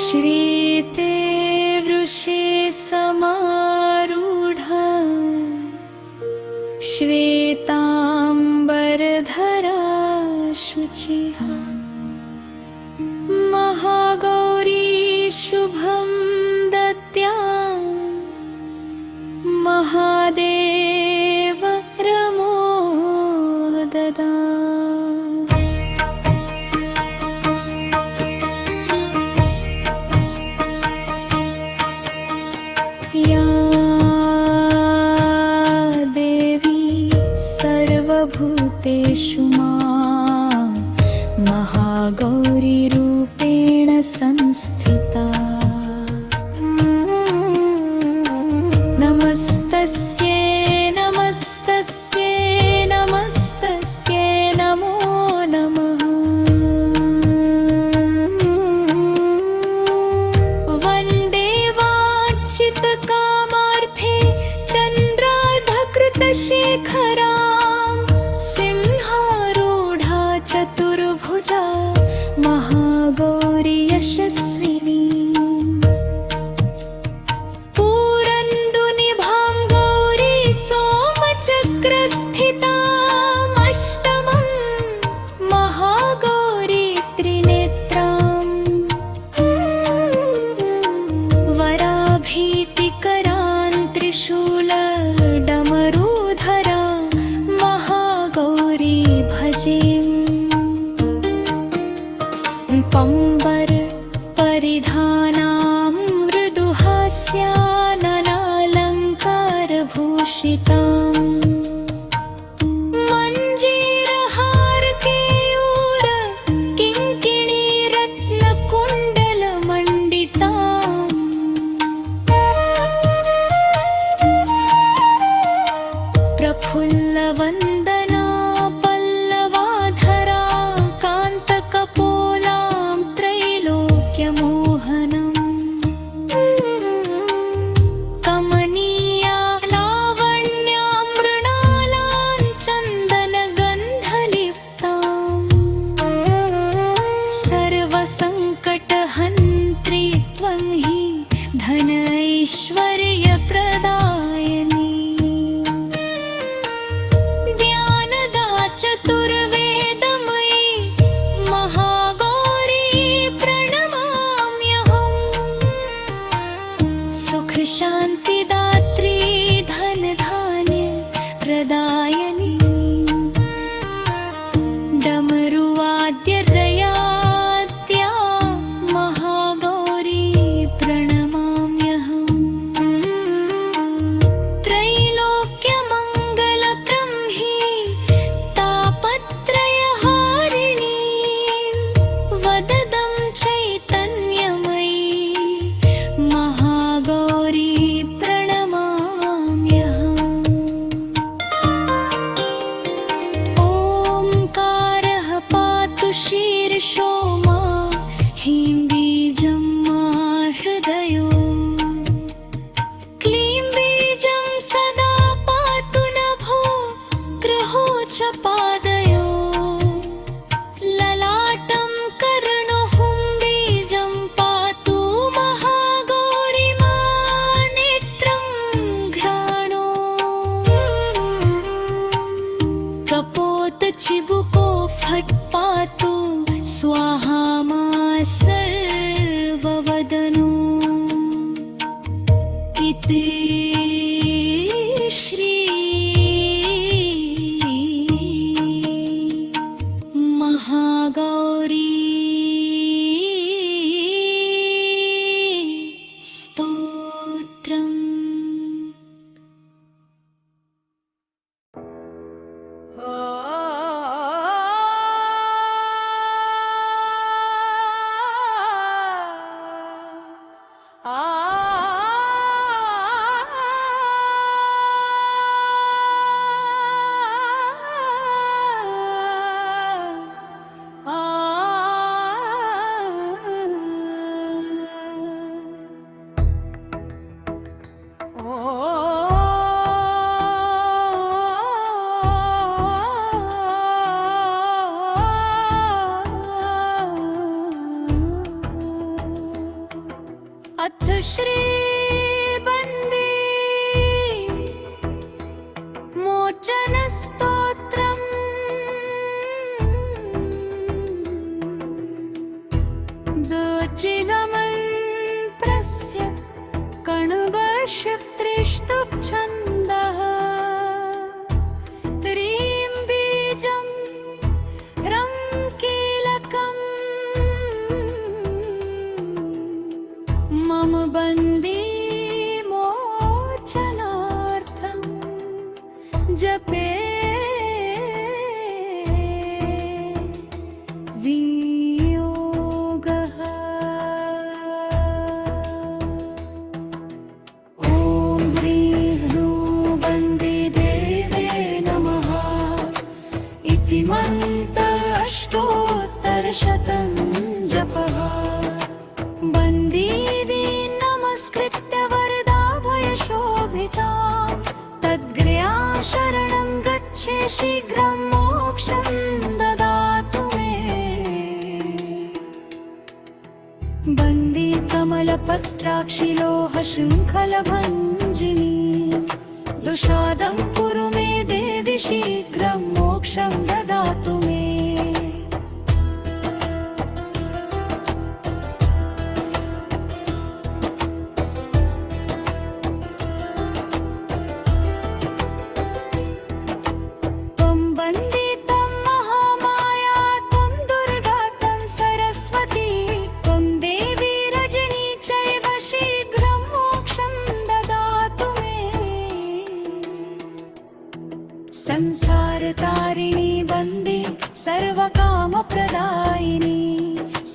श्रीते वृषे समारूढा श्वेतांबरधरा शुचिः महागौरी शुभं दत्या महादेव रमोददा। भूतेषु मां महागौरी रूपेण संस्थिता। नमस्तस्यै नमस्तस्यै नमस्तस्यै नमो नमः। वन्दे वाञ्छितकामार्थे चन्द्रार्धकृतशेखरा चतुर्भुजा महागौरी यशस्विनी। पूरन्दुनिभां गौरी सोमचक्रस्थितामष्टमं महागौरी त्रिनेत्राम्। वराभीतिकरान् त्रिशूलडमरूधरा महागौरी भजे। पंबर परिधानां मृदुहास्याननालङ्कारभूषिताम्। मञ्जीरहारकेयूर किङ्किणीरत्नकुण्डलमण्डिताम्। प्रफुल्लवन्दना पल्लवाधरा कान्तकपोला कमनीया लावण्या मृणालां चन्दनगन्धलिप्ताम्। सर्वसङ्कटहन्त्री त्वं हि धनैश्वर्यप्रदायिनी। ज्ञानदा चतुर्वेदमयी महागौरी प्रणमाम्यहम्। सुख शान्तिदात्री धनधान्य प्रदायिनी। डमरुवाद्यरयाद्या महागौरी प्रणमाम्यहम्। त्रैलोक्यमङ्गलब्रह्मी तापत्रयहारिणी। वददं चैतन्यमयी महागौरी प्रणमाम्यहम्। ओंकारः पातु शीर्षो मा ह्रीं बीजं मा हृदयो। क्लीं बीजं सदा पातु नभो गृहो च पादयो। ललाटं कर्णुं बीजं पातु महागौरी मा नेत्रं घ्राणो। कपोत चिबुको फट् पातु स्वाहा मा सर्ववदनो। इति श्री महागौरी स्तोत्रम्। आ बन्दे मोचनस्तोत्रम् दोचिनमन्त्रस्य कण्वस्य त्रिष्टुप्छन्दः ह्रीं बीजं रं कीलकम् मम बन्दी मोचनार्थं जपे वियोगः। ॐ ह्रीं ह्रूं बन्दी देवे नमः इति मन्त्र अष्टोत्तरशतं जपः। बन्दीवी नमस्कृत्य वरदाभयशोभिता तद्गृहा शरणं गच्छे शीघ्रं मोक्षं ददातु मे। बन्दी कमलपत्राक्षि लोहशृङ्खलभञ्जिनी दुषादं कुरु मे देवि शीघ्रं मोक्षं ददातु मे। त्वं बन्दी त्वं महामाया त्वं दुर्गा त्वं सरस्वती त्वं देवी रजनी चैव शीघ्रं मोक्षं ददातु मे। संसारतारिणी बन्दी सर्वकामप्रदायिनी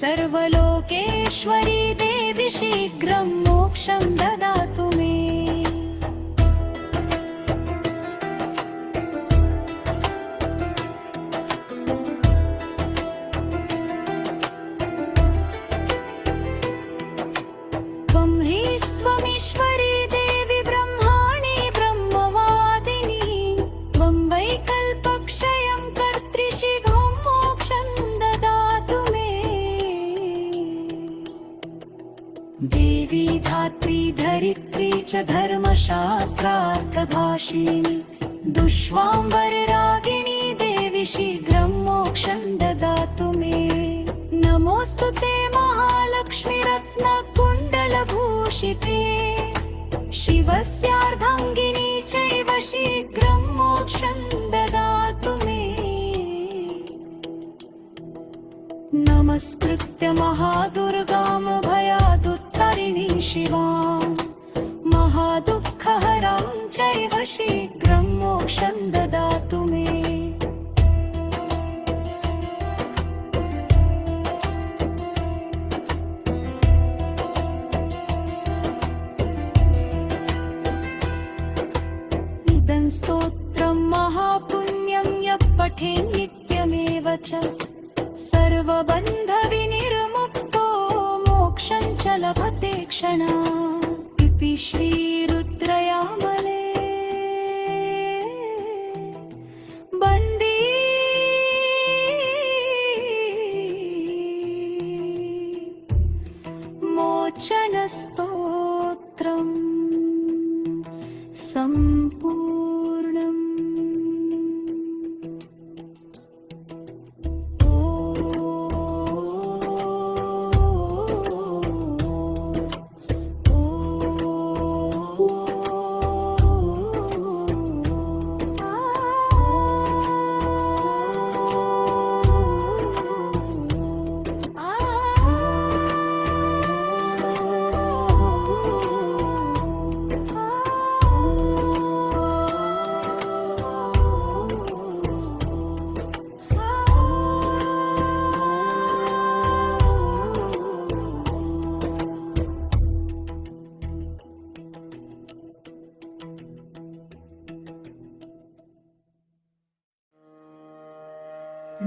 सर्वलोकेश्वरी देवी शीघ्रं मोक्षं ददातु मे। त्वं ह्रीस्त्वमीश्वरी देवी ब्रह्माणि ब्रह्मवादिनी त्वं वैकल्पक्षयं कर्त्री शीघ्रं मोक्षं ददातु मे। देवी धात्री धरित्री च धर्मशास्त्रार्थभाषिणी दुष्वाम्बररागिणी देवी शीघ्रं मोक्षं ददातु मे। नमोऽस्तु ते महालक्ष्मी रत्नकुण्डलभूषिते शिवस्यार्धाङ्गिनी चैव शीघ्रं मोक्षं ददातु मे। नमस्कृत्य महादुर्गां भयादुत्तरिणी शिवां महादुःखहरां चैव शीघ्रं मोक्षं ददातु मे। इदं स्तोत्रं महापुण्यं यः पठेत् नित्यमेव च सर्वबन्धविनिर्मुक्तो मोक्षं च लभते क्षणात्। इति श्रीरुद्रयामले बन्दी मोचनस्तोत्रम् सम्पूर्णम्।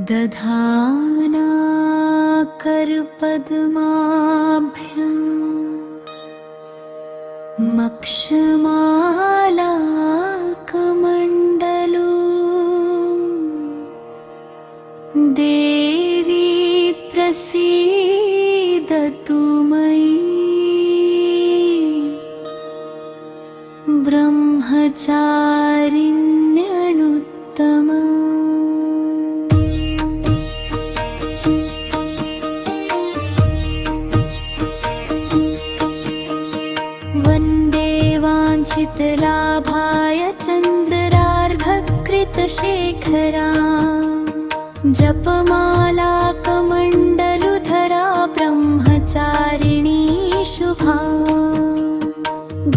दधाना करपद्माभ्यां मक्षमालाकमण्डलो देवी प्रसीदतु मयि। ब्रह्मचारिण्यनुत्तमा। वन्दे वाञ्छितलाभाय चन्द्रार्घकृतशेखरा। जपमाला कमण्डलुधरा ब्रह्मचारिणी शुभा।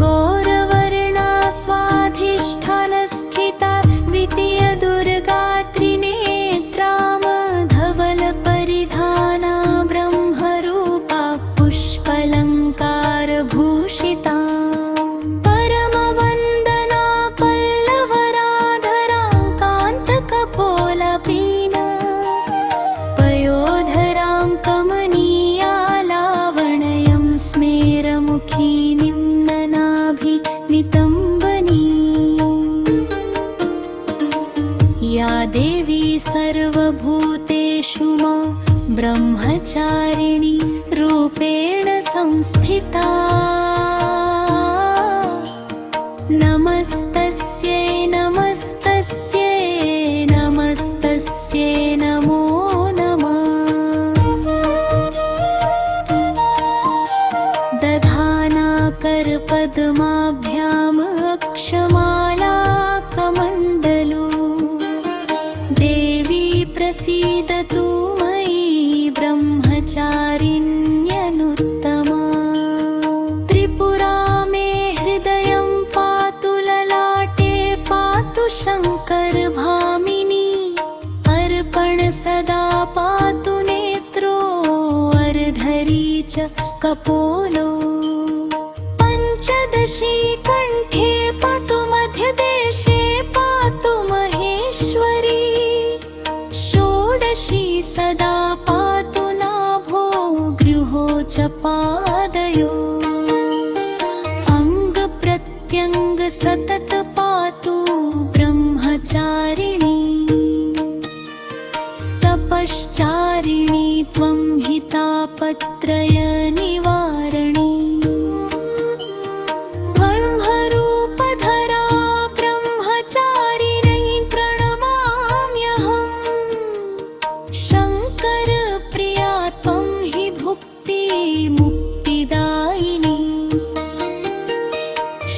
गौरवर्णा स्वाधिष्ठानस्थिता द्वितीयदुर्गा त्रिनेत्राम। धवलपरिधाना ब्रह्मरूपा पुष्पालङ्कारभूषिता। परमवन्दना पल्लवराधरा कान्तकपोलपीना। पयोधरां कमनीया लावण्यं स्मेरमुखी नितम्बनी। या देवी सर्वभूतेषु मा ब्रह्मचारिणी रूपेण संस्थिता। नमस्तस्यै नमस्तस्यै नमस्तस्यै नमो नमः। दधाना करपद्माभ्याम् अक्षमाला कमण्डलू। देवी प्रसीदतु मयि ब्रह्मचारिण्यनुत्तमा। त्रिपुरा मे हृदयं पातु ललाटे पातु शङ्करभामिनी। अर्पण सदा पातु नेत्रो अर्धरी च कपोलो। पंचदशी कण्ठे पातु मध्यदेशे पातु महेश्वरी। षोडशी सदा पातु नाभो गृहो च पादयो। अङ्गप्रत्यङ्ग सतत पातु ब्रह्मचारिणी। तपश्चारिणी त्वं हि तापत्रय निवारणी। ब्रह्मरूपधरा ब्रह्मचारिणी प्रणमाम्यहम्। शङ्करप्रिया त्वं हि भुक्तिमुक्तिदायिनी।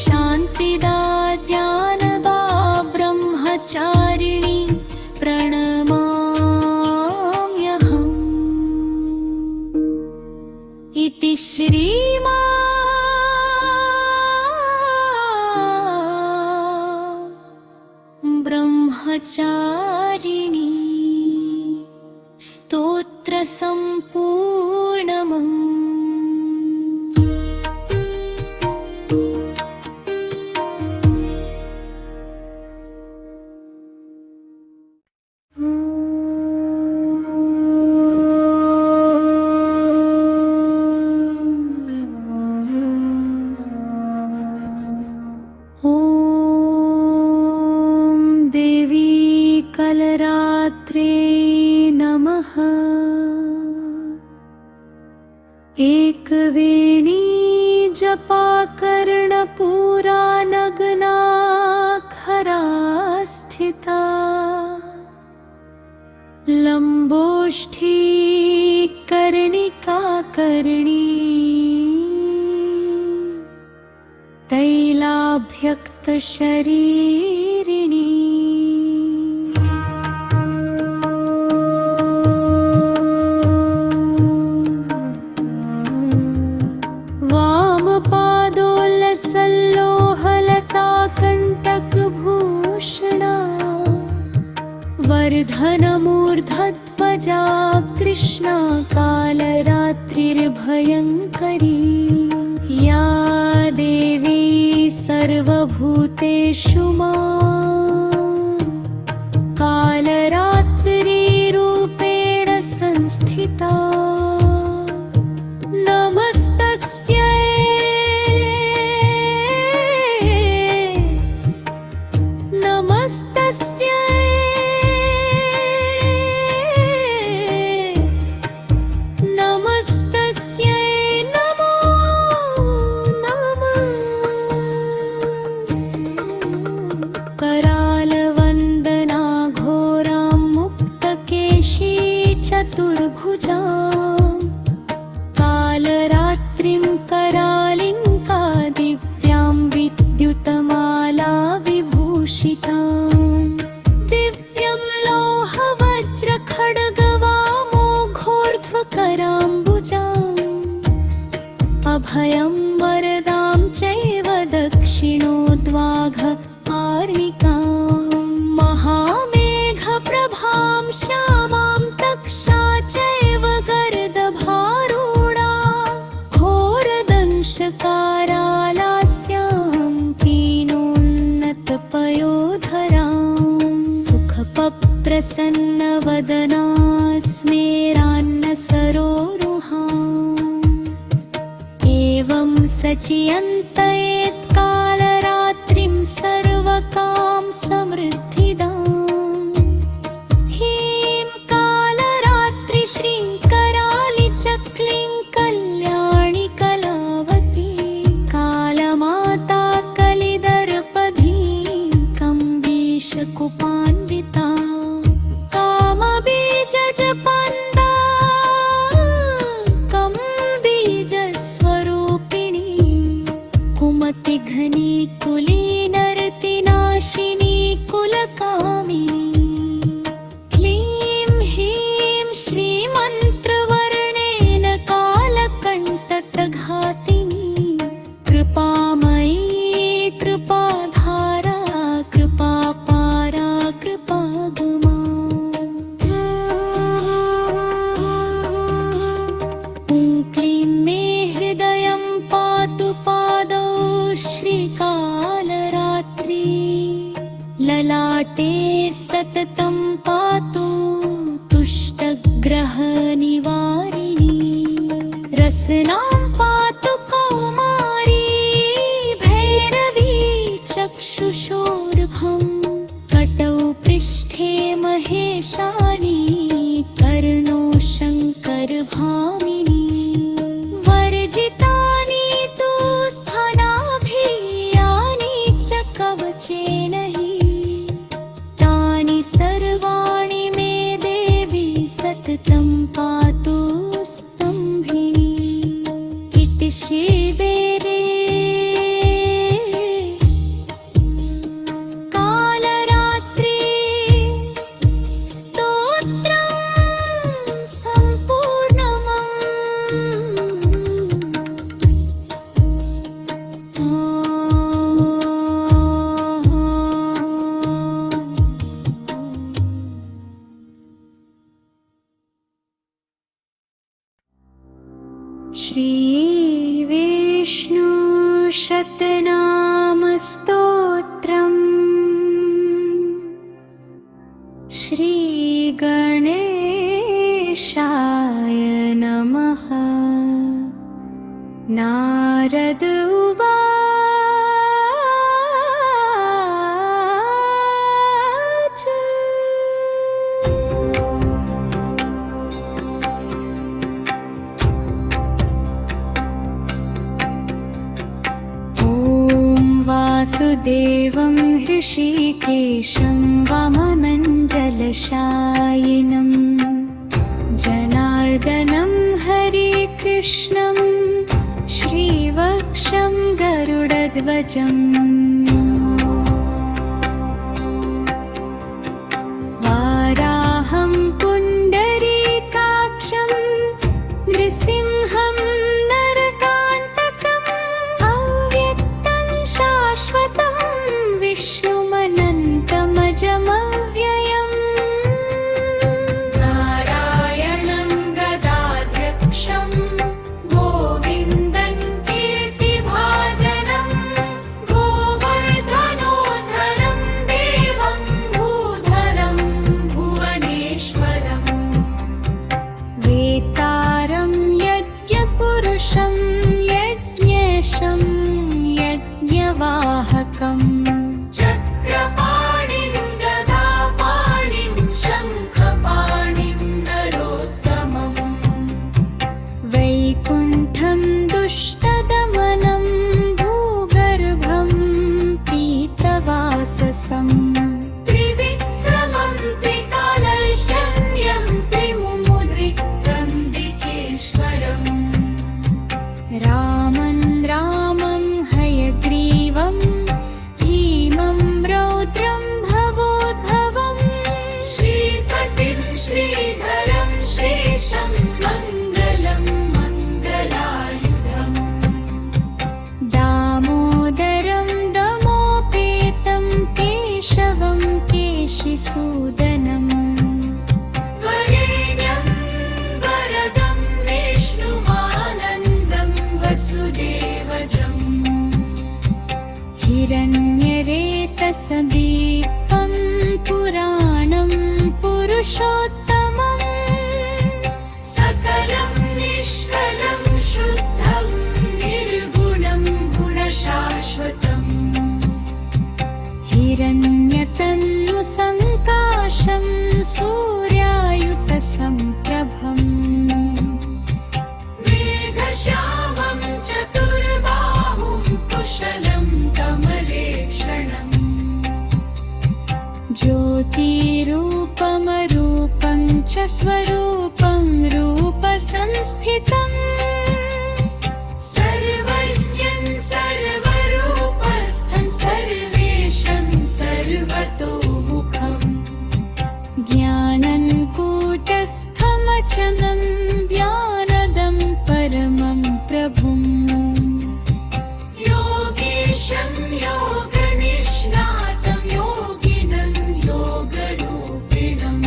शान्तिदा ज्ञानदा ब्रह्मचारिणी प्रणमाम्यहम्। इति श्रीमा ब्रह्मचारिणी स्तोत्रसम्पूर्णम्। कलरात्रे नमः। एकवेणी जपा कर्णपूरा नग्ना खरा स्थिता। लम्बोष्ठी कर्णिका कर्णी। तैलाभ्यक्त शरीरिणी। वामपादोल्लसल्लोहलता कण्टकभूषणा। वर्धनमूर्धध्वजा कृष्णा कालरात्रिर्भयङ्करी। या देवी सर्वभूतेषु मा कालरात्रिरूपेण संस्थिता। नमस्तस्यै नमस्तस्यै नमस्तस्यै नमो नमः। प्रसन्नवदना स्मेरान्नसरोरुहाम् एवं सचियन्तयेत् कालरात्रिं सर्वकाम समृद्धिदाम् हीं कालरात्रि श्रीकरालि चक्लिं कल्याणि कलावती कालमाता कलिदर्पधी कम्बीशकुपान्विता कामबीजजपन्दा कम्बीजस्वरूपिणी कुमतिघनी कुलीनरतिनाशिनी कुलकामिनी क्लीं हीं श्रीमन्त्रवर्णेन कालकण्टकघातिनी कृपामयी कृपाधारा कृपापारा कृपागमा क्लीं मे हृदयं पातु पादौ श्रीकालरात्रि ललाटे सततं पातु तुष्टग्रहनिवारिणी रसनां पातु कौमारी भैरवी चक्षुषोर्भम् कटौ पृष्ठे महेशानी कर्णो शङ्करभामिनी वर्जितानि तु स्थानाभियानि च कवचेन हि तानि सर्वाणि मे देवी सततं पातु स्तम्भिनी इति श्रीवेदे कालरात्रि स्तोत्रं श्रीविष्णु शतनामस्तोत्रम् श्रीगणेशाय नमः नारद उवाच वासुदेवं हृषीकेशं वाममञ्जलशायिनं जनार्दनं हरिकृष्णं श्रीवक्षं गरुडध्वजम् वाराहं पुण्डरीकाक्षं नृसिंहं नरकान्तकम् अव्यक्तं शाश्वतं विष्णुमनन्तमजमव्ययम् नारायणं गदाध्यक्षं गोविन्दं कीर्तिभाजनं गोवर्धनोद्धरं देवं भूधरं भुवनेश्वरम् वेतारं यज्ञपुरुषं यज्ञेशं यज्ञवाहकम् चक्रपाणिं गदापाणिं शङ्खपाणिं नरोत्तमम् वैकुण्ठं दुष्टदमनं भूगर्भं पीतवाससम् त्रिविक्रमं त्रिकालजन्यं त्रिमुद्रिक्तं दिकेश्वरम् रामं रामं हयग्रीवं भीमं रौद्रं भवोद्भवं श्रीपतिं श्रीधरं शेषं मङ्गलं मङ्गलायुधम् दामोदरं दमोपेतं केशवं केशिसूदनम् वरेण्यं वरदं विष्णुमानन्दं वसुदेवजम् हिरण्यरेतसदीपं पुराणं पुरुषोत्तमम् सकलं निष्कलं शुद्धं निर्गुणं गुणशाश्वतम् हिरण्यतनुसङ्काशं सूर्यायुतसम्प्रभम् मेघश्यामं चतुर्बाहुं कुशलं कमलेक्षणम् ज्योतिरूपमरूपं च स्वरूपं रूपसंस्थितम् सर्वज्ञं सर्वरूपस्थं सर्वेशं सर्वतोमुखम् ज्ञानं कूटस्थमचलं ज्ञानदं परमं प्रभुम् योगेशं योगनिष्णातं योगिनं योगरूपिणम्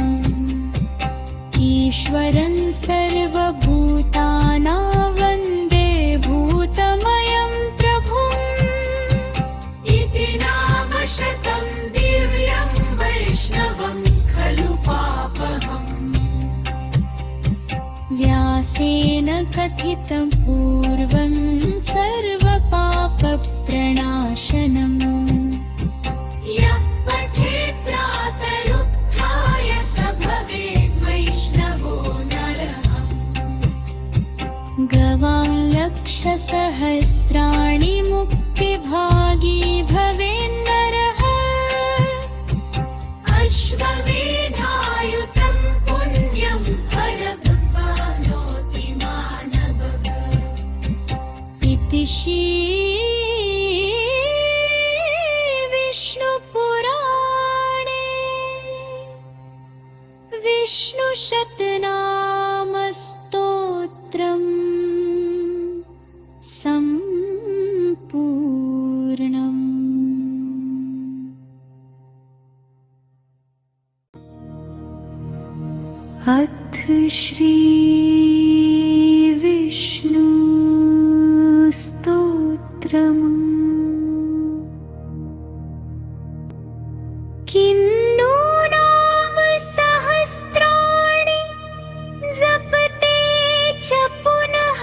ईश्वरं सर्वभूतानां वन्दे भूतमयं प्रभुम् इति नामशतं दिव्यं वैष्णवं खलु पापहम् व्यासेन कथितं पूर्वं सर्वपापप्रणाशनम् यः पठेत् प्रातरुत्थाय स भवेत् वैष्णवो नरः गवां लक्षसहस्राणि मुक्तिभागी भवेन्नरः अश्वमेधायुतं पुण्यं फलभवानोति मानवः इति श्रीविष्णुपुराणे विष्णुशतनामस्तोत्रम् सम्पूर्णम्। अथ श्री विष्णु स्तोत्रम् किन्नु नाम सहस्राणि जपते च पुनः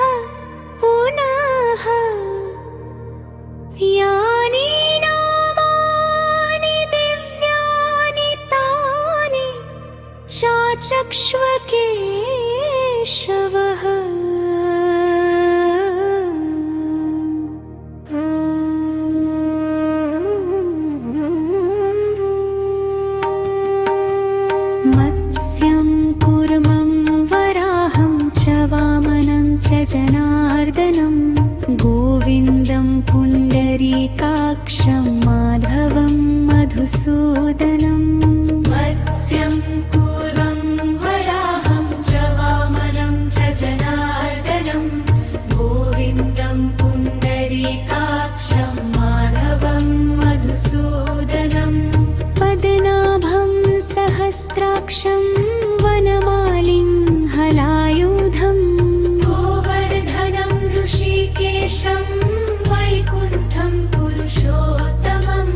पुनः यानि नामानि दिव्यानि तानि चाचक्ष्व केशवः मत्स्यं कूर्मं वराहं च वामनं च जनार्दनं गोविन्दं पुण्डरीकाक्षं माधवं मधुसूदनम् मत्स्यं कूर्मं वराहं च वामनं च जनार्दनं गोविन्दं पुण्डरीकाक्षं माधवं मधुसूदनम् पद्मनाभं सहस्राक्षं वनमालिं हलायुधं गोवर्धनं ऋषिकेशं वैकुण्ठं पुरुषोत्तमम्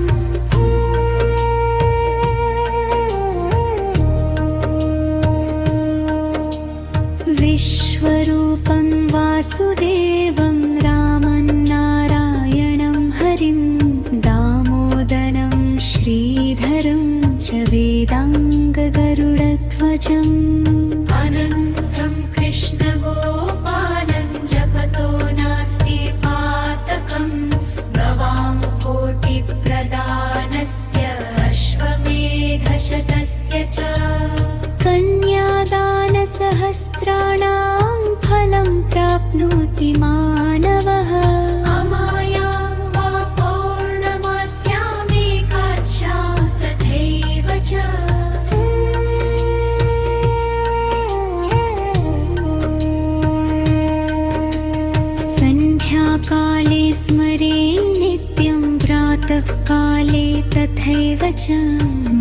विश्वरूपं वासुदेवं रामं नारायणं हरिं दामोदरं श्रीधरं च वेदाङ्गगरुडध्वजम् अनन्तं कृष्णगोपालं जपतो नास्ति पातकं गवां कोटिप्रदानस्य अश्वमेधशतस्य च कन्यादानसहस्राणां फलं प्राप्नोति मानवः अमायां वा पौर्णमास्यामेकादश्यां तथैव च सन्ध्याकाले स्मरे नित्यं प्रातःकाले तथैव च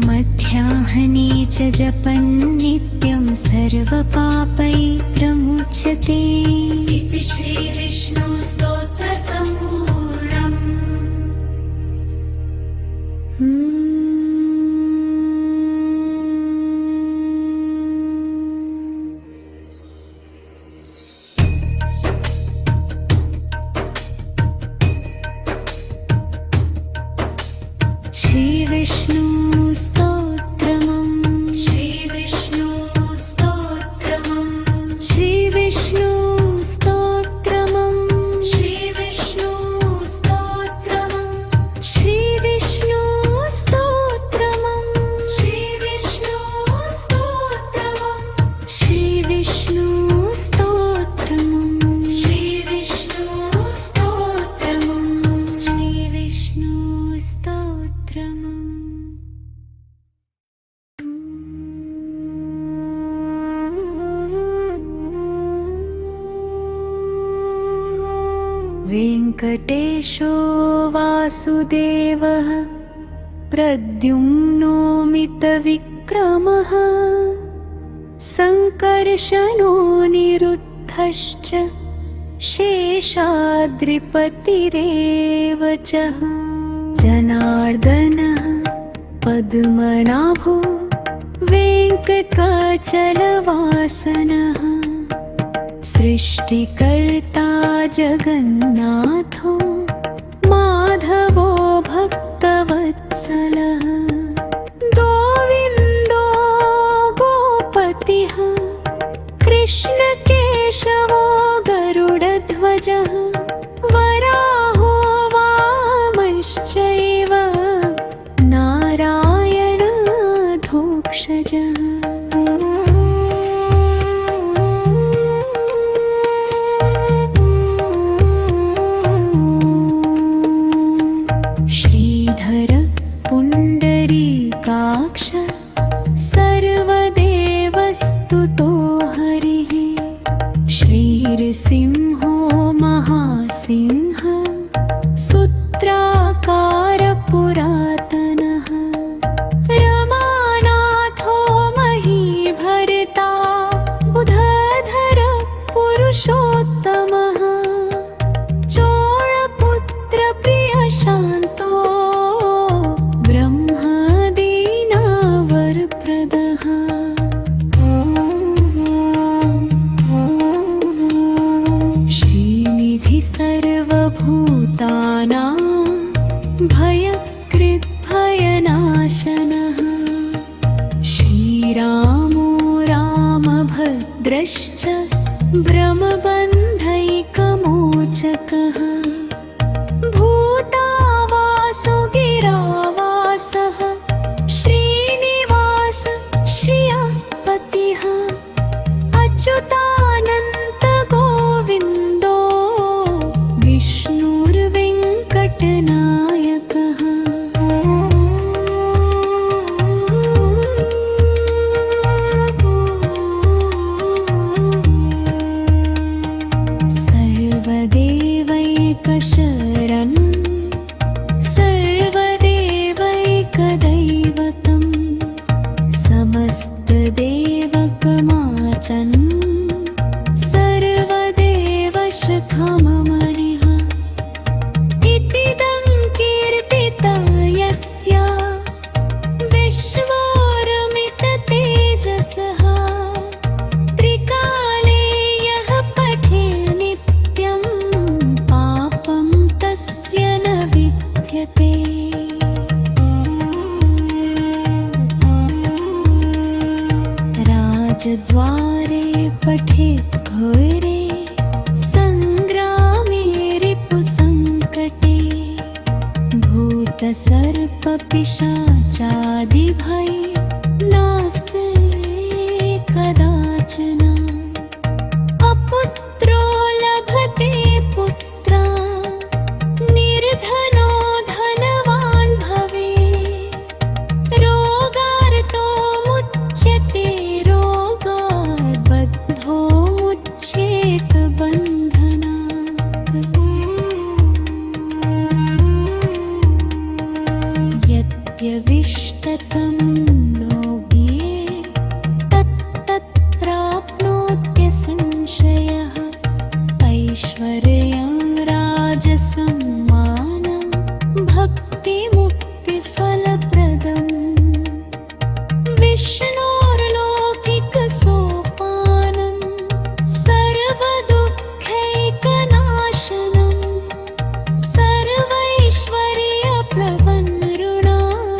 मध्याह्ने च जपन् नित्यं सर्वपापै प्रमुच्यते इति श्रीविष्णुस्तोत्रसम्पूर्णम्। श्रीविष्णुस्तोत्रम् श्रीविष्णुस्तोत्रम् श्रीविष्णुस्तोत्रम् श्रीविष्णुस्तोत्रम् श्रीविष्णुस्तोत्रम् श्रीविष्णुस्तोत्रम् श्रीविष्णुस्तोत्रम् श्रीविष्णुस्तोत्रम् वेङ्कटेशो वासुदेवः प्रद्युम्नो मितविक्रमः सङ्कर्षणो निरुद्धश्च शेषाद्रिपतिरेव च जनार्दनः पद्मनाभो वेङ्कटाचलवासनः सृष्टिकर्ता जगन्नाथो माधवो भक्तवत्सलः गोविन्दो गोपतिः कृष्णकेशवो गरुडध्वजः वराहो वामश्चैव नारायणाधोक्षजः पुण्डरीकाक्ष सर्वदेवस्तुतो हरिः श्रीर्सिंहो महासिंह सूत्राकारपुरातनः रमानाथो महीभर्ता उदधर पुरुषोत्तमः चोळपुत्रप्रियशान्तो सर्वभूतानां भयकृद्भयनाशनः श्रीरामो रामभद्रश्च भ्रमबन्धैकमोचकः भूतावासो गिरावासः श्रीनिवास श्रियपतिः अच्युतानन्त गोविन्दो विष्णुर्वेङ्कटनायकः सर्वदेवैकशरणं सर्वदेवैकदैवतं समस्तदेवकमाचन् सर्वदेवशखममनिः इतिदं कीर्तितं यस्य विश्वोर्मिततेजसः त्रिकाले यः पठे नित्यं पापं तस्य न विद्यते राजद्वारे पठेत् घोरे सङ्ग्रामे रिपुसङ्कटे भूतसर्पपिशाचादिभय नास्ति कदाचन अपुत्रो लभते पुत्रा निर्धनो धनवान् भवेत् रोगार्तो मुच्यते रोगात् बद्धो मुच्येत बन्धनात् यद्यविष्टतं लोभ्ये तत्तत् प्राप्नोत्य संशयः ऐश्वर्यं राजसम्मानं भक्तिमुक्तिफलप्रदम् विष्णोर्लौकिकसोपानं सर्वदुःखैकनाशनं सर्वैश्वर्यप्रभं नृणां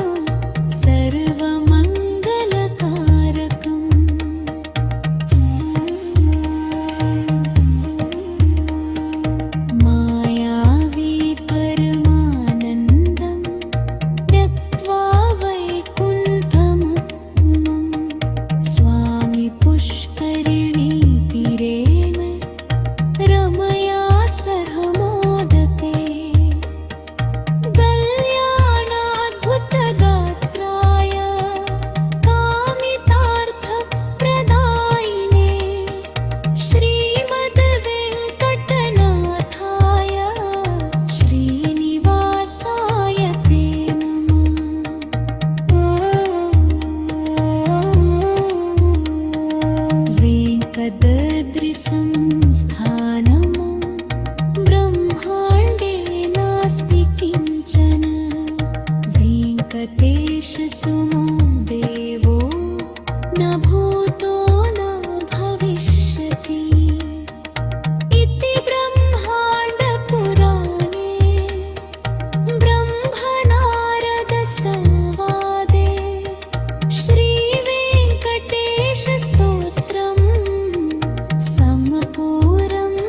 वेङ्कटेशसुमो देवो न भूतो न भविष्यति इति ब्रह्माण्डपुराणे ब्रह्मनारदसंवादे श्रीवेङ्कटेशस्तोत्रम् सम्पूर्णम्।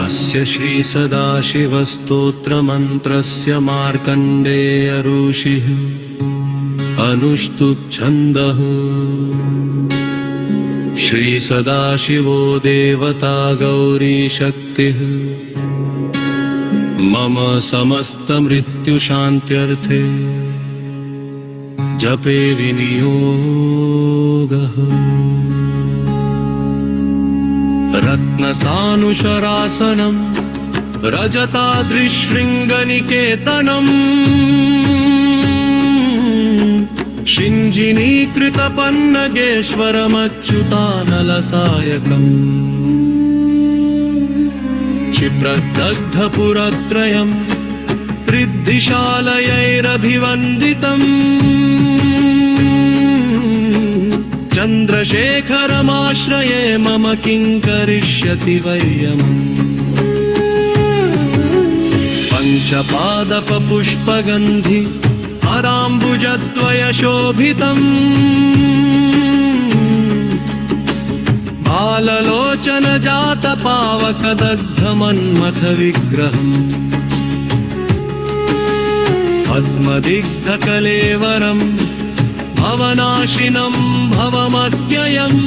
अस्य श्री सदाशिवस्तोत्रमन्त्रस्य मार्कण्डेय ऋषिः अनुष्टुप् छन्दः। श्री सदाशिवो देवता गौरी शक्तिः मम समस्त मृत्युशान्त्यर्थे जपे विनियोगः। रत्नसानुशरासनं रजताद्रिशृङ्गनिकेतनम् शिञ्जिनीकृतपन्नगेश्वरमच्युतानलसायकम् क्षिप्रदग्धपुरत्रयं रिद्धिशालयैरभिवन्दितम् चन्द्रशेखरमाश्रये मम किं करिष्यति वै यमम्। पञ्चपादपपुष्पगन्धि हराम्बुजद्वयशोभितम् बाललोचनजातपावकदग्धमन्मथविग्रहम् भस्मदिग्धकलेवरम् भवनाशिनं भवमव्ययम्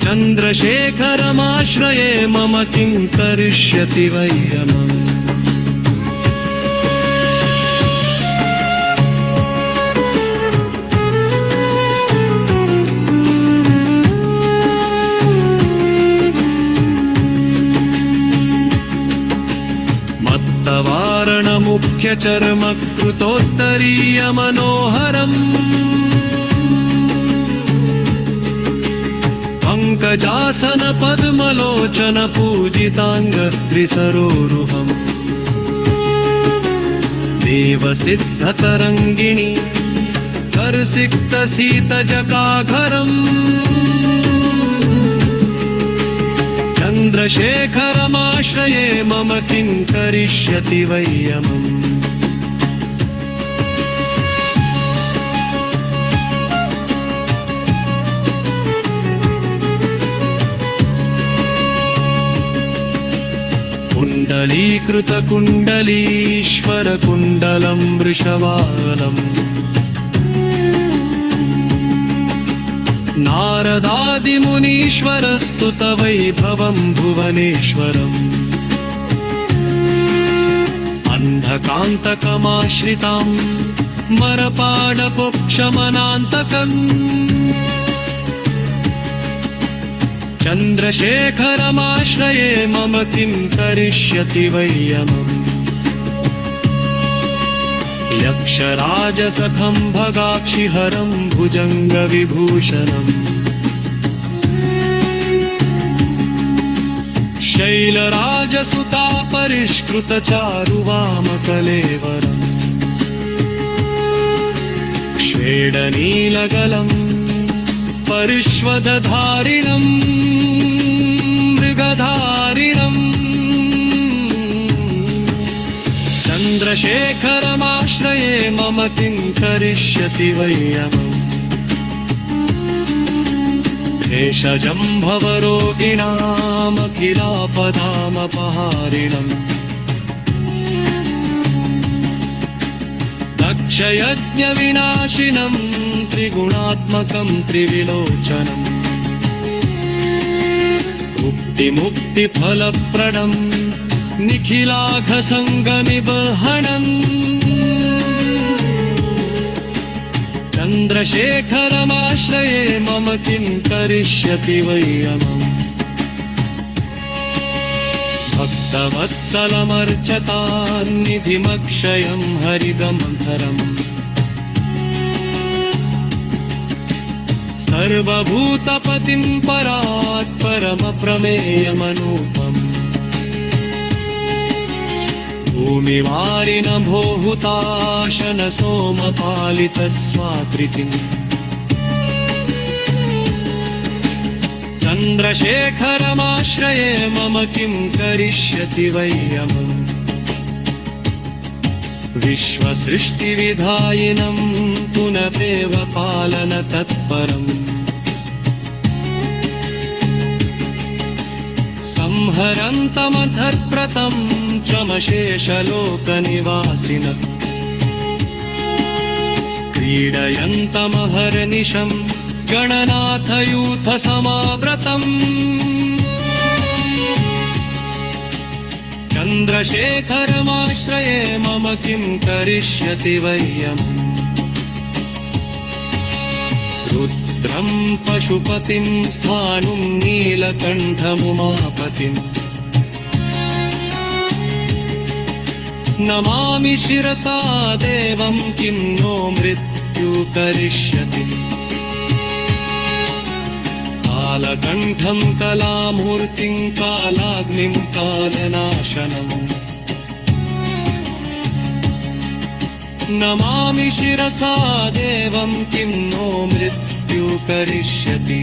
चन्द्रशेखरमाश्रये मम किं करिष्यति वै यमम्। मत्तवारणमुख्यचर्मकृतोत्तरीयमनोहरम् पङ्कजासनपद्मलोचनपूजिताङ्गत्रिसरोरुहम् देवसिद्धतरङ्गिणी करसिक्तसीतजकाघरम् चन्द्रशेखरमाश्रये मम किं करिष्यति वै यमम्। कुण्डलीकृतकुण्डलीश्वरकुण्डलं वृषभालम् नारदादिमुनीश्वरस्तुतवैभवं भुवनेश्वरम् अन्धकान्तकमाश्रितां मरपाडपुक्षमनान्तकम् चन्द्रशेखरमाश्रये मम किं करिष्यति वै यमम्। यक्षराजसखं भगाक्षिहरं भुजङ्गविभूषणम् शैलराजसुता परिष्कृतचारुवामकलेवरम् श्वेडनीलगलं परिष्वदधारिणम् मृगधारिणम् चन्द्रशेखरमाश्रये मम किं करिष्यति वै यमम्। भेषजं भवरोगिणामखिलापदामपहारिणम् दक्षयज्ञविनाशिनं त्रिगुणात्मकं त्रिविलोचनम् मुक्तिमुक्तिफलप्रदं निखिलाघसङ्गनिबर्हणम् चन्द्रशेखरमाश्रये मम किं करिष्यति वैयमम् भक्तवत्सलमर्चतान्निधिमक्षयं हरिदमधरम् सर्वभूतपतिं परात् परमप्रमेयमनूपम् भूमिवारिण भोहुताशन सोमपालितस्वाकृतिम् चन्द्रशेखरमाश्रये मम किं करिष्यति वैयमम् विश्वसृष्टिविधायिनं पुनरेव पालन तत्परम् संहरन्तमधर्प्रतं चमशेषलोकनिवासिनः क्रीडयन्तमहर्निशं गणनाथयूथसमाव्रतम् चन्द्रशेखरमाश्रये मम किं करिष्यति वैयमम् रुद्रं पशुपतिं स्थाणुं नीलकण्ठमुमापतिम् नमामि शिरसा देवं किं नो मृत्यु करिष्यति कालकण्ठं कलामूर्तिं कालाग्निं कालनाशनम् नमामि शिरसा देवं किं नो मृत्यु करिष्यति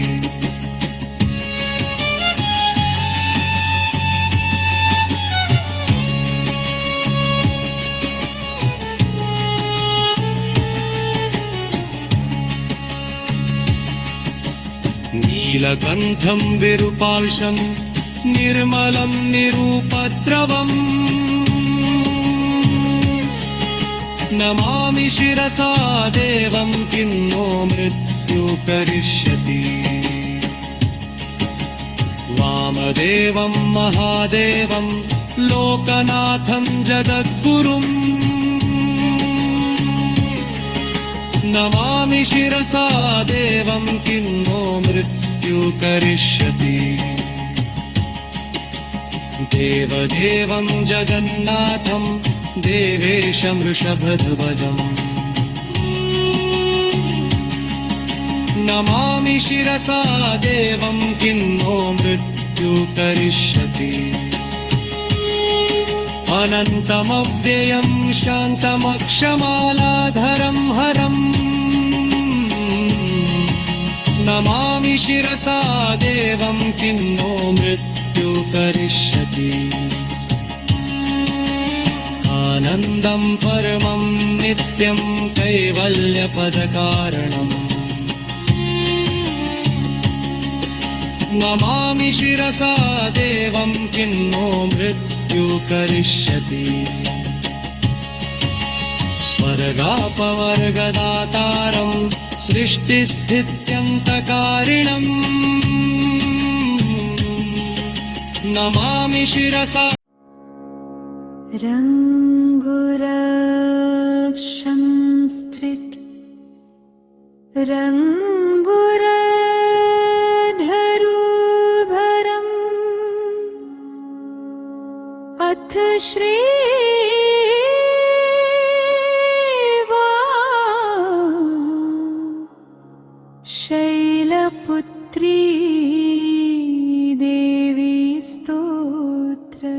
नीलकण्ठं विरूपाक्षं निर्मलं निरूपद्रवम् नमामि शिरसा देवं किं नो मृत्यु करिष्यति वामदेवं महादेवं लोकनाथं जगद्गुरुम् नमामि शिरसा देवं किं नो मृत्यु करिष्यति देवदेवं जगन्नाथं देवेशं वृषभध्वजम् नमामि शिरसा देवं किं नो मृत्यु करिष्यति अनन्तमव्ययं शान्तमक्षमालाधरं हरम् नमामि शिरसा देवं किं नो मृत्यु करिष्यति आनन्दं परमं नित्यं कैवल्यपदकारणम् नमामि शिरसा देवं किं नो मृत्यु करिष्यति स्वर्गापवर्गदातारं सृष्टिस्थित्यन्तकारिणम् नमामि शिरसा रङ्गुरक्षंस्त्रिट् रङ्गुरधरुभरम् अथ श्रीवा शैलपुत्री देवी स्तोत्र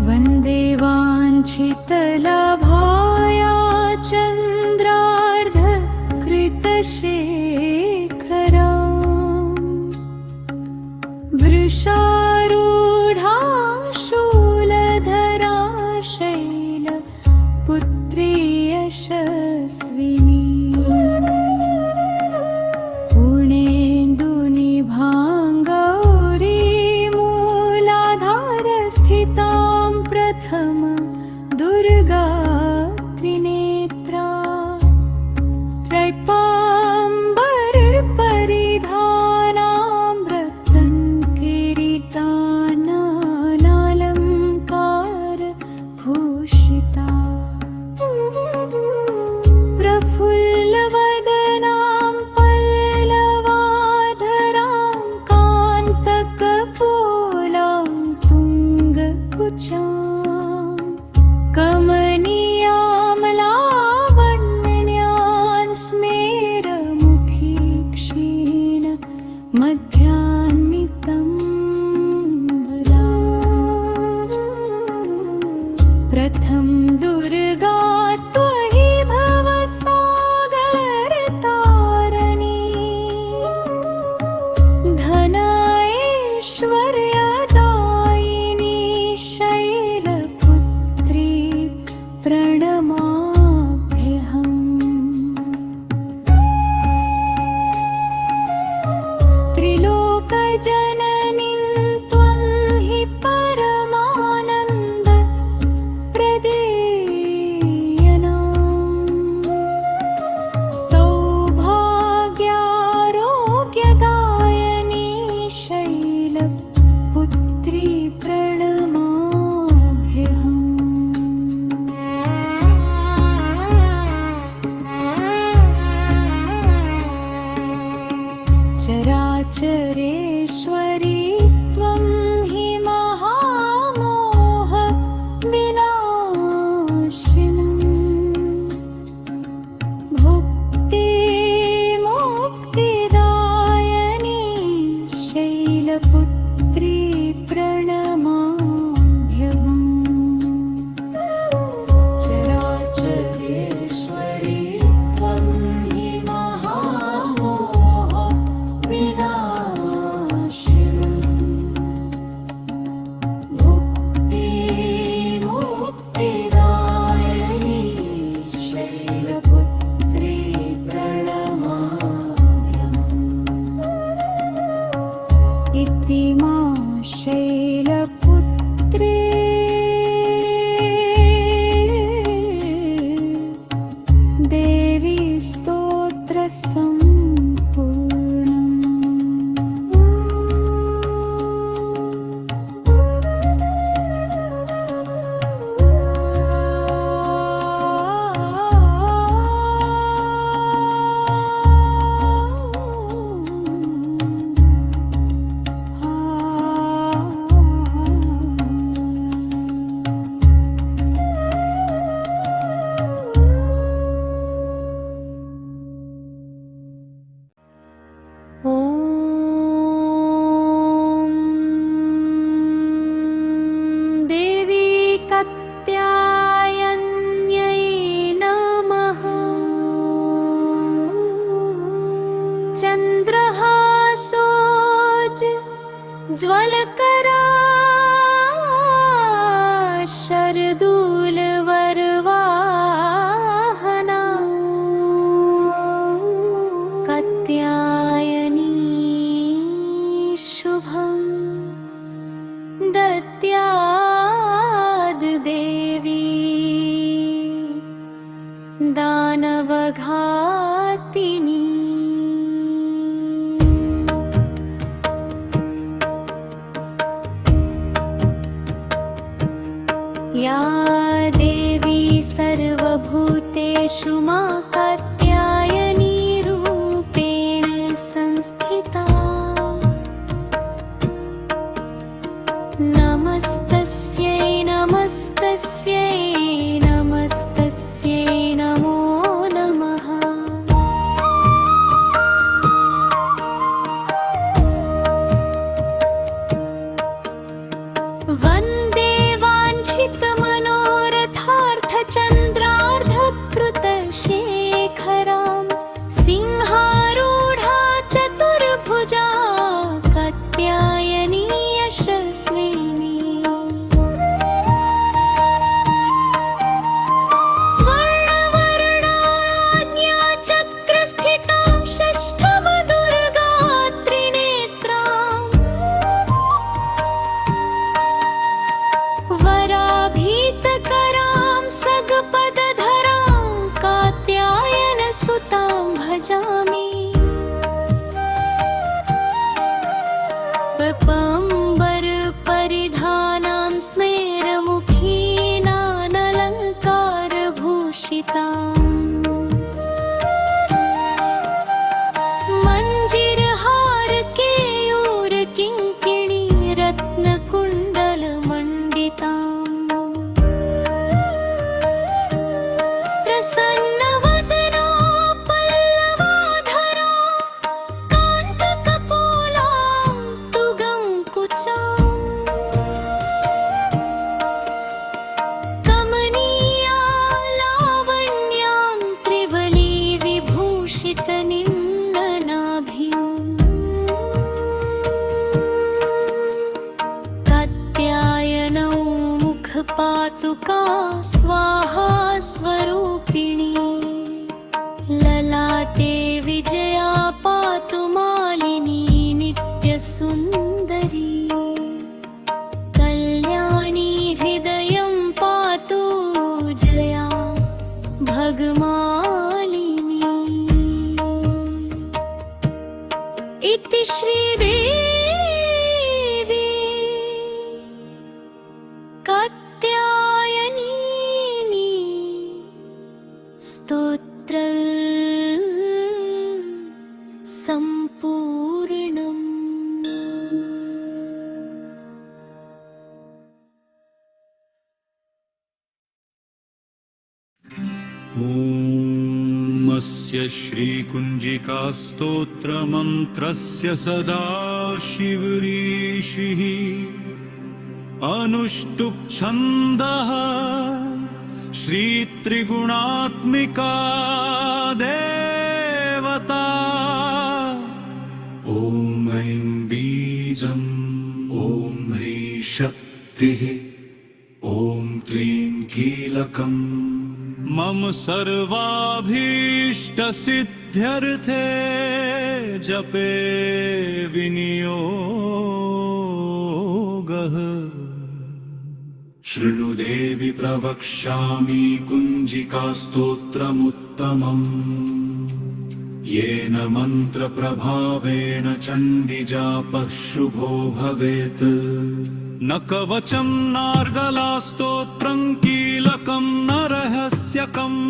वन्दे वाञ्छितलाभाया चन्द्रार्धकृतशेखरा वृषारूढा शूलधरा शैलपुत्री यशस्विनी पूर्णेन्दुनिभाङ्गौरी मूलाधारस्थितां प्रथम कुचां कमनीयामलावण्यां स्मेरमुखी क्षीण मध्यान्वितं बला प्रथम दुर्गा त्वयि भवसागरतारिणी धन ऐश्वर्यदायिनी शैलपुत्री प्रणमाभ्यहम् त्रिलोकजननीं त्वं हि परमानन्द सौभाग्यारोग्यदायिनी शैलपुत्री प्रणमाभ्यहम् चराचरेश्वरी त्वं हि महामोह विनाशिनम् भुक्तिमुक्तिदायिनी शैलपुत्री प्रणमाभ्यहम् चराचरेश्वरी त्वं हि महामोह विनाशिनम् भुक्तिमुक्तिदायिनी शैलपुत्री प्रणमाभ्यहम् इति मा शैलपुत्री देवी कात्यायन्यै नमः चन्द्रहासोज ज्वलकरा शरदूलवरवाहना कात्यायनी शुभम् दद्याद्देवी दानवघातिनी या देवी सर्वभूतेषु मा कात्यायनी रूपेण संस्थिता नमस्तस्यै नमस्तस्यै नमस्तस्यै नमो नमः वन्दे वाञ्छितमनोरथार्थचन्द्रार्धकृतशेखरां सिंहारूढा चतुर्भुजा कात्यायनी यशस्विनी स्वर्णवर्णान्या चक्रस्थितां षष्ठमदुर्गा त्रिनेत्रां पातुका स्वाहा स्वरूपिणी ललाटे विजया पातु मालिनी नित्यसुन्दरी कल्याणी हृदयं पातु जया भगमालिनी इति श्रीदेवी कात्यायनी स्तोत्र सम्पूर्णम्। ॐ अस्य श्रीकुञ्जिकास्तोत्रमन्त्रस्य सदाशिवऋषिः अनुष्टुप् छन्दः श्रीत्रिगुणात्मिका देवता ॐ ऐं बीजम् ॐ ह्रीं शक्तिः ॐ क्लीं कीलकम् मम सर्वाभीष्टसिद्ध्यर्थे जपे विनियोगः शृणु देवि प्रवक्ष्यामि कुञ्जिकास्तोत्रमुत्तमम् येन मन्त्रप्रभावेण चण्डीजापः शुभो भवेत् न कवचं नार्गलास्तोत्रं कीलकं न रहस्यकम्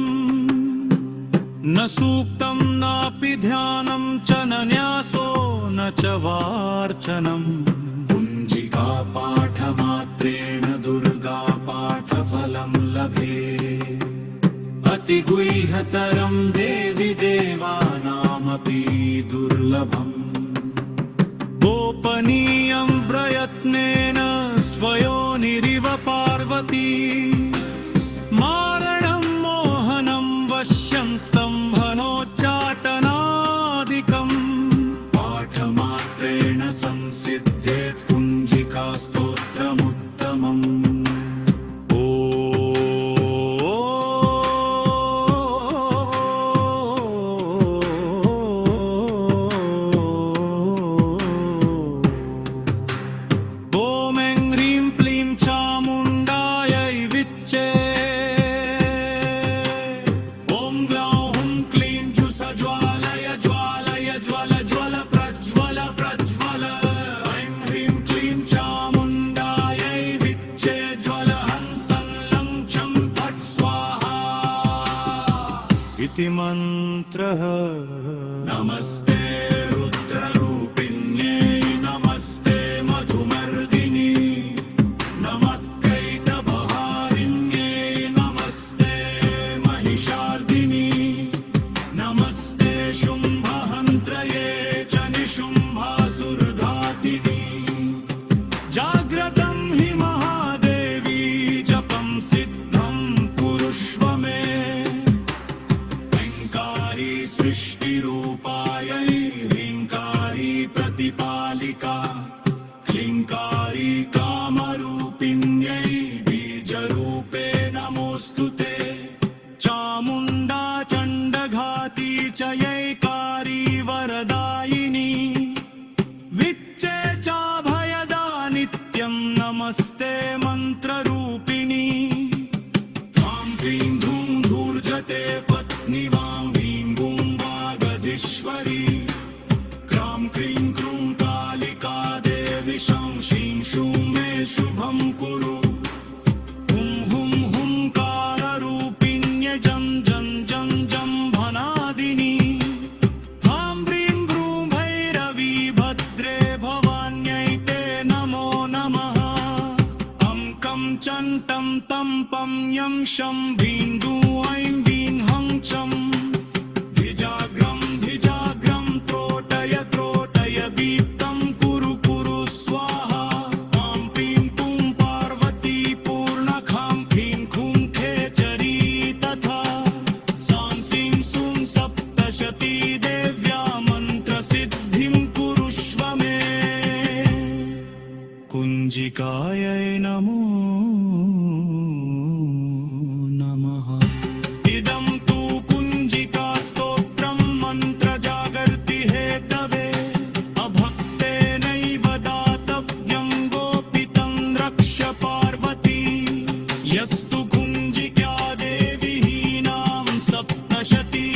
न सूक्तं नापि ध्यानं च न न्यासो न च वार्चनम् कुञ्जिका पाठमात्रेण दुर्गा पाठफलं लभे अतिगुह्यतरं देवि देवानामपि दुर्लभम् गोपनीयं प्रयत्नेन स्वयोनिरिव पार्वती मारणं मोहनं वश्यं स्तम्भनोच्चाटनादिकम् पाठमात्रेण संसिद्धेत् कुञ्जिकास्तोत्रमुत्तमम् इति मन्त्रः नमस्ते रुद्ररूपिण्यै नमस्ते मधुमर्दिनी नमः कैटभहारिण्यै नमस्ते महिषार्दिनी नमस्ते शुम्भहन्त्रये च निशुम्भासुरघातिनी जाग्रतं हि महादेवी जपं सिद्धं कुरुष्व मे सृष्टिरूपायै ह्रीङ्कारी प्रतिपालिका क्लीङ्कारी कामरूपिण्यै बीजरूपे नमोऽस्तु ते चामुण्डा चण्डघाती च यैकारी वरदायिनी विच्चे चाभयदा नित्यं नमस्ते मन्त्ररूपिणी ह्रां क्लीं धूं धूर्जटे पत्नी क्रां क्रीं क्रूं कालिका देवी शं शीं शूं मे शुभं कुरु हुं हुं हुंकाररूपिण्य जं जं जं जम्भनादिनी ह्रां ह्रीं भ्रूं भैरवी भद्रे भवान्यै ते नमो नमः अं कं चण्टं तं पं यं शं ह्रीं दूं ऐं वीं हं चं कुञ्जिकाय नमो नमः। इदं तु कुञ्जिकास्तोत्रं मन्त्रजागर्ति हेतवे अभक्तेनैव दातव्यं गोपितं रक्ष पार्वती। यस्तु कुञ्जिका देवीनां सप्तशतीं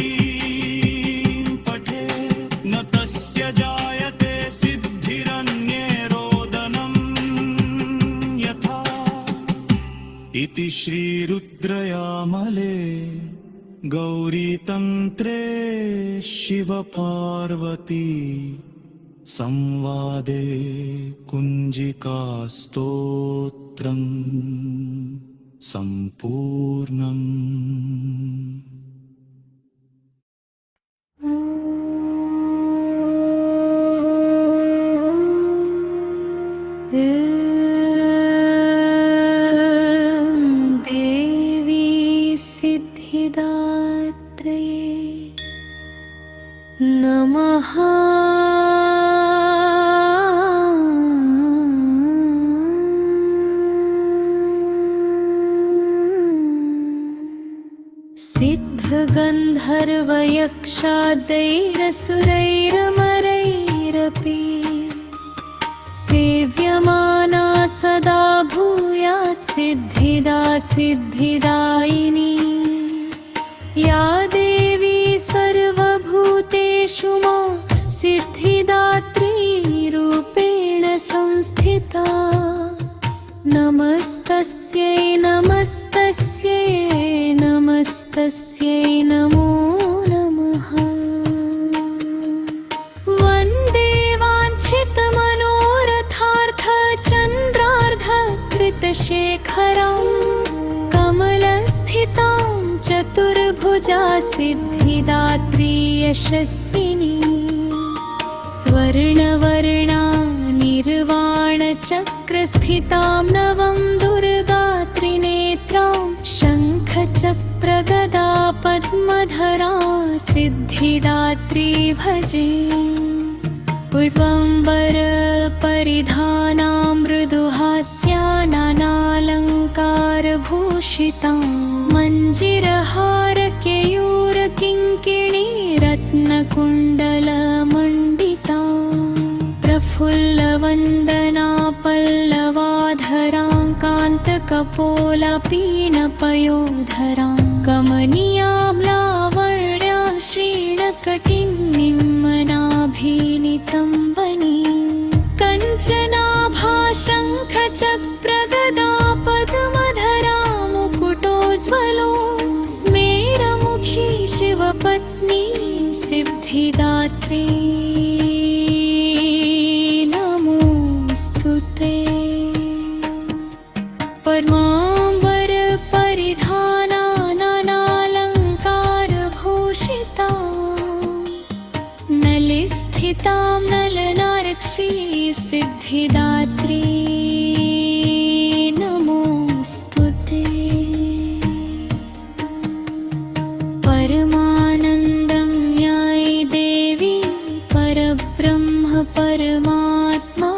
पठेत् न तस्य जायते सिद्धिरन्येरोदनं यथा। इति श्रीरुद्रयामले गौरीतन्त्रे शिवपार्वती संवादे कुञ्जिकास्तोत्रम् सम्पूर्णम्। देवी सिद्धिदात्रे नमः। सिद्धगन्धर्वयक्षादैरसुरैरमरैरपि सेव्यमाना सदा भूयात् सिद्धिदा सिद्धिदायिनी। या देवी सर्वभूतेषु मा सिद्धिदात्री रूपेण संस्थिता। नमस्तस्यै नमस्तस्यै नमस्तस्यै नमो नमः। वन्दे वाञ्छितमनोरथार्थचन्द्रार्धकृतशेखरं कमलस्थितां चतुर्भुजा सिद्धिदात्री यशस्विनी। स्वर्णवर्णा निर्वाणचक्रस्थितां नवं दुर्गा त्रिनेत्रां शङ्खचक्रगदा पद्मधरा सिद्धिदात्री भजे। पुष्पम्बरपरिधानां मृदुहास्या नानालङ्कारभूषितां मञ्जिरहारकेयूरकिङ्किणी रत्नकुण्डलमण्डितां प्रफुल्लवन्दना पल्लवाधरां कान्तकपोलपीनपयोधरां कमनीयां लावण्यां श्रीणकटिन्निम्मनाभिनीतम्बनीं कञ्चनाभाशङ्खचक्रगदा पद्मधरा मुकुटोज्ज्वलो स्मेरमुखी शिवपत्नी सिद्धिदात्री नमोऽस्तुते। पद्माम्बरपरिधाना नानालङ्कारभूषिता नलिस्थितां नलनार्क्षी सिद्धिदात्री नमोऽस्तुते। परमानन्दं याय देवी परब्रह्म परमात्मा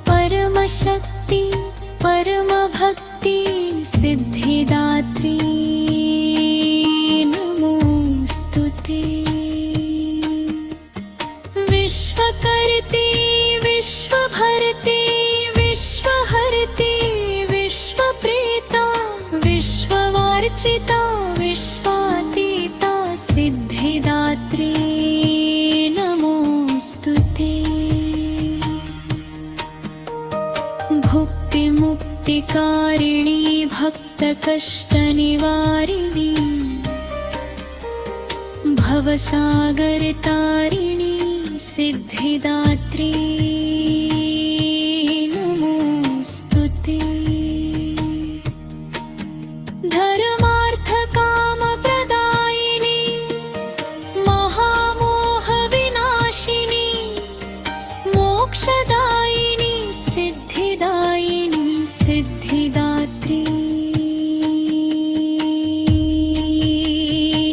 परमशक्ति परमभक्ति सिद्धिदात्री नमोऽस्तुते। विश्वकर्त्री विश्वभर्त्री विश्वहर्त्री विश्वप्रीता विश्ववार्चिता विश्वातीता सिद्धिदात्री नमोऽस्तुते। भुक्तिमुक्तिकारिणी भक्तकष्टनिवारिणी भवसागरतारिणी सिद्धिदात्री नमोऽस्तुते। धर्मार्थकामप्रदायिनी महामोहविनाशिनी मोक्षदायिनी सिद्धिदायिनी सिद्धिदात्री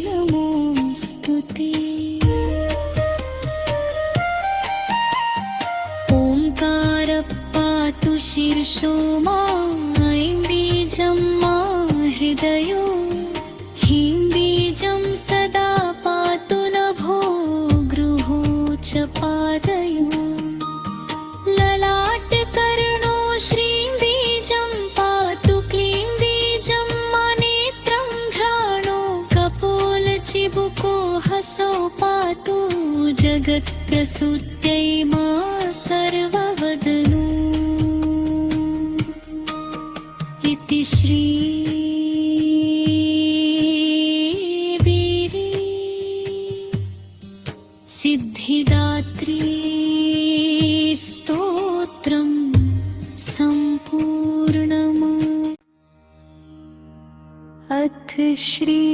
नमोऽस्तुते। मा ऐं बीजं मा हृदयो ह्रीं बीजं सदा पातु नभो गृहो च पादयो ललाटकर्णो श्रीं बीजं पातु क्लीं बीजं मा नेत्रं घ्राणो कपोलचिबुको हसो पातु जगत्प्रसूत्यै मा सर्ववदनो इति श्री सिद्धिदात्री स्तोत्रं सम्पूर्णम्। अथ श्री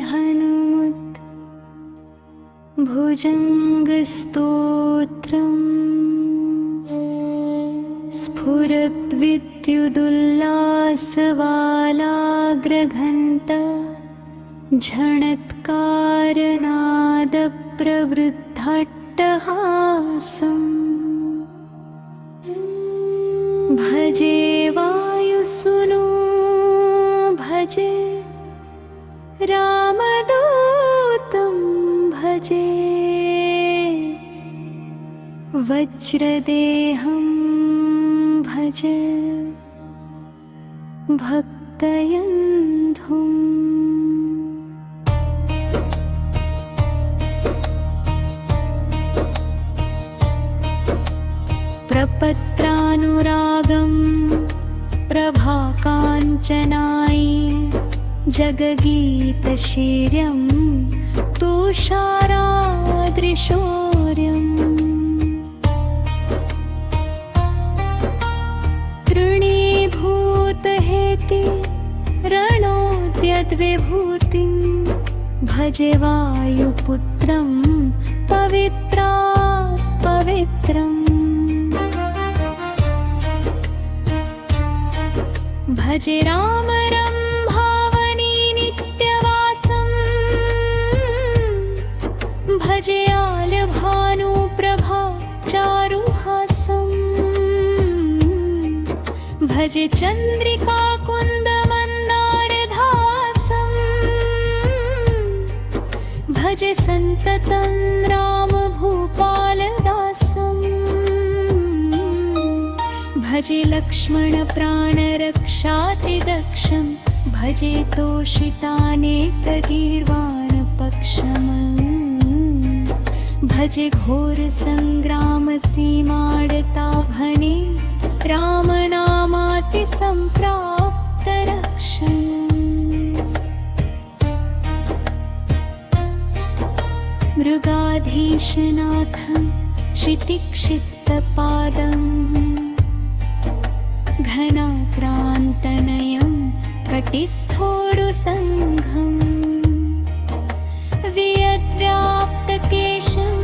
हनुमत् भुजङ्गस्तोत्रम्। स्फुरद्विद्युदुल्लासवालाग्रघण्टा झणत्कारनादप्रवृद्धाट्टहासम् भजे वायुसुनो भजे रामदूतं भजे वज्रदेहं भजे भक्तयन्धुम्। प्रपत्रानुरागं प्रभाकाञ्चनाय जगगीतशीर्यं तुषाराद्रिशौर्यम् तृणीभूतहेति रणोद्यद्विभूतिं भजे वायुपुत्रं पवित्रात् पवित्रम् भजे राम रम्भावनी नित्यवासम् भजे आलभानुप्रभा चारुहासम् भजे चन्द्रिका कुन्दमन्दारधासम् भजे सन्ततं रामभूपालदासम् भजे लक्ष्मणप्राणरक्षातिदक्षं भजे तोषितानेकगीर्वाणपक्षम् भजे घोरसङ्ग्रामसीमाडताभने रामनामातिसम्प्राप्तरक्षम् मृगाधीशनाथं क्षितिक्षिप्तपादम् घनाक्रान्तनयं कटिस्थोडुसङ्घम् वियद्व्याप्तकेशं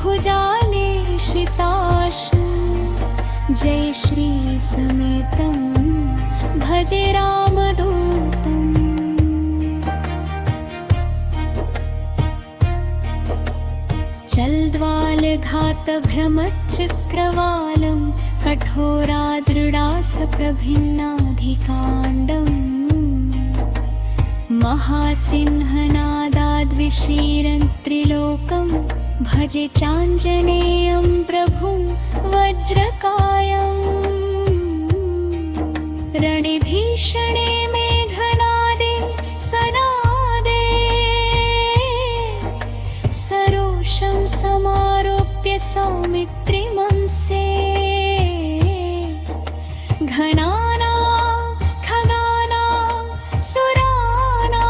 भुजालेशिताशं जय श्रीसमेतं भजे रामदूतम्। चल्द्वालघातभ्रमच्चक्रवालं कठोरादृढासप्रभिन्नाधिकाण्डम् महासिंहनादाद्विशीरन् त्रिलोकं भजे चाञ्जनेयं प्रभुं वज्रकायम् रणभीषणे मेघनादे सनादे सरोषं समारोप्य सौमित्रिमंसे घनाना खगाना सुराना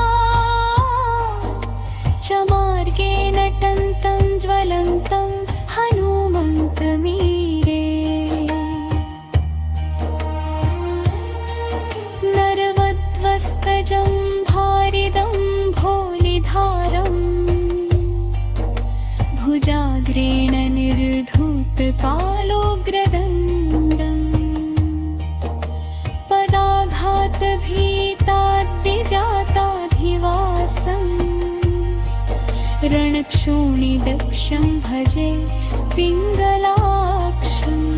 च मार्गे नटन्तं ज्वलन्तं हनुमन्तमीरे नरवद्वस्तजं भारिदं भोलिधारम् भुजाग्रेण निर्धूतकालोग्रदण्डम् पदाघातभीताद्विजाताधिवासम् रणक्षोणिदक्षं भजे पिङ्गलाक्षम्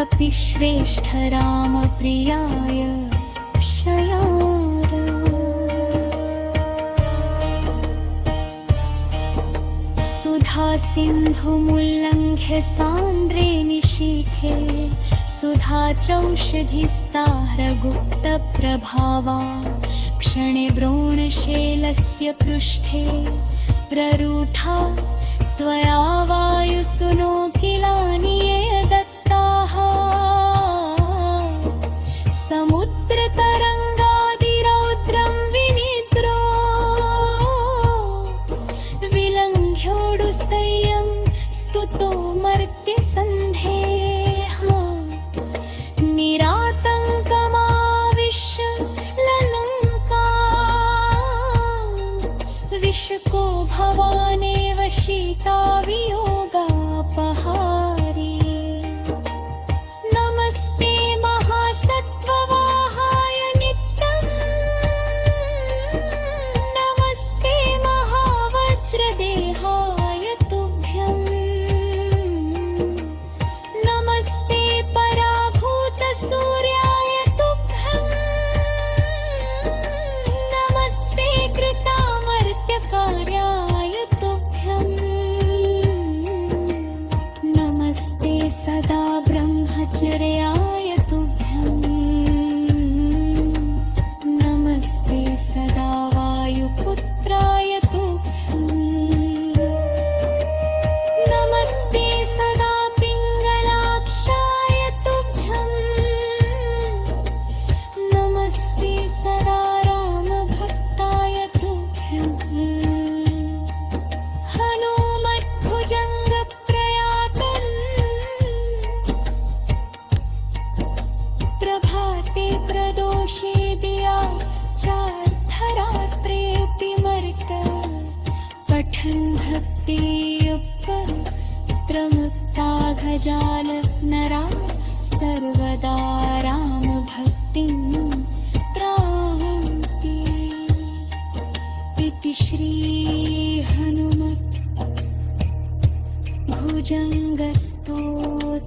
अपि श्रेष्ठ रामप्रियाय शयार सुधा सिन्धुमुल्लङ्घ्य सान्द्रे निशीथे सुधा चौषधिस्तारगुप्तप्रभावा क्षणे ब्रोणशैलस्य पृष्ठे प्ररूढा त्वया वायुसुनो किलानि ये दत्ताः समुद्रतरङ्गादिरौद्रं विनिद्रो विलङ्घ्योडुसह्यं स्तुतो मर्त्यसन्धेः निरातङ्कमाविश्य ललङ्काम् विशको भवानेव शीतावियोगापहारी नमस्ते महासत्त्ववाहाय नित्यम् नमस्ते महावज्रदेहाय तुभ्यम् नमस्ते पराभूतसूर्याय तुभ्यम् नमस्ते कृतामर्त्यकार्याय तुभ्यम् नमस्ते सदा ब्रह्मचर्याय तुभ्यम् नमस्ते सदा वायुपुत्राय तुभ्यम् नमस्ते सदा पिङ्गलाक्षाय तुभ्यम् नमस्ते सदा रामभक्ताय तुभ्यम् हनुमद्भुजङ्गप्रयातम् प्रभाते प्रदोषे दिया चार्धरात्रेऽपि मर्क पठन् भक्तियुक्तमुक्ताघजाल नरा सर्वदा रामभक्तिं प्राहन्ति इति श्री हनुमत् भुजङ्गस्तोत्र